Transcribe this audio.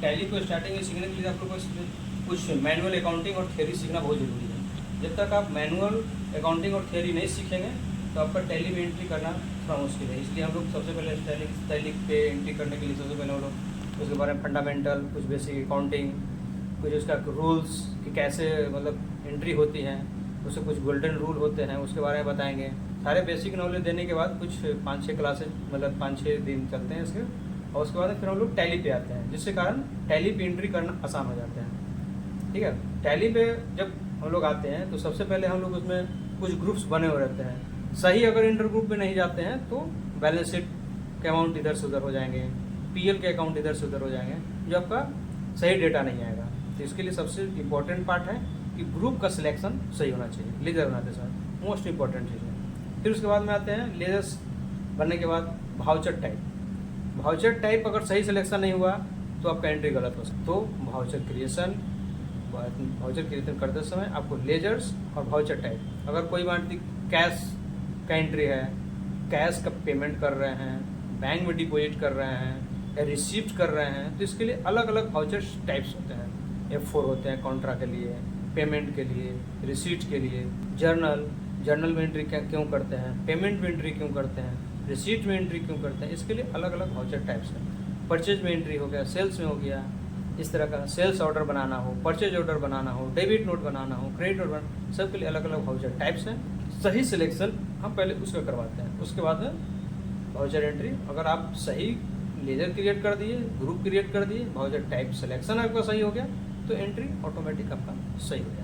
Tally को starting में सीखने के लिए आप लोग को कुछ मैनुअल अकाउंटिंग और थियरी सीखना बहुत ज़रूरी है। जब तक आप मैनुअल अकाउंटिंग और थियरी नहीं सीखेंगे तो आपका टैली में एंट्री करना थोड़ा मुश्किल है। इसलिए हम लोग सबसे पहले टैली पे एंट्री करने के लिए सबसे पहले हम लोग उसके बारे में फंडामेंटल, कुछ बेसिक अकाउंटिंग, कुछ उसका रूल्स कि कैसे मतलब एंट्री होती है, उससे कुछ गोल्डन रूल होते हैं उसके बारे में बताएंगे। सारे बेसिक नॉलेज देने के बाद कुछ 5-6 क्लासेज मतलब 5-6 दिन चलते हैं इसके, और उसके बाद फिर हम लोग टैली पे आते हैं, जिससे कारण टैली पे एंट्री करना आसान हो जाता है। ठीक है, टैली पे जब हम लोग आते हैं तो सबसे पहले हम लोग उसमें कुछ ग्रुप्स बने हुए रहते हैं। सही अगर इंटर ग्रुप में नहीं जाते हैं तो बैलेंस शीट के अमाउंट इधर से उधर हो जाएंगे, पीएल के अकाउंट इधर से उधर हो जाएंगे, जो आपका सही डेटा नहीं आएगा। तो इसके लिए सबसे इम्पोर्टेंट पार्ट है कि ग्रुप का सिलेक्शन सही होना चाहिए। लेजर बनाते समय मोस्ट इम्पोर्टेंट चीज़ है। फिर उसके बाद में आते हैं लेजर्स बनने के बाद भाउचर टाइप। भाउचर टाइप अगर सही सिलेक्शन नहीं हुआ तो आपका एंट्री गलत हो सकता है। तो भाउचर क्रिएशन करते समय आपको लेजर्स और भाउचर टाइप, अगर कोई मान कैश का एंट्री है, कैश का पेमेंट कर रहे हैं, बैंक में डिपॉजिट कर रहे हैं या रिसीव्ड कर रहे हैं, तो इसके लिए अलग अलग भाउचर टाइप्स होते हैं। F4 होते हैं कॉन्ट्रा के लिए, पेमेंट के लिए, रिसीट के लिए, जर्नल में एंट्री क्यों करते हैं, पेमेंट में एंट्री क्यों करते हैं, रिसीट में एंट्री क्यों करते हैं, इसके लिए अलग अलग भाउचर टाइप्स हैं। परचेज में एंट्री हो गया, सेल्स में हो गया, इस तरह का सेल्स ऑर्डर बनाना हो, परचेज ऑर्डर बनाना हो, डेबिट नोट बनाना हो, क्रेडिट नोट बनाना, सब के लिए अलग अलग भाउचर टाइप्स हैं। सही सिलेक्शन हम पहले उसका करवाते हैं, उसके बाद में भाउचर एंट्री। अगर आप सही लेजर क्रिएट कर दिए, ग्रुप क्रिएट कर दिए, भाउचर टाइप सिलेक्शन आपका सही हो गया तो एंट्री ऑटोमेटिक आपका सही हो गया।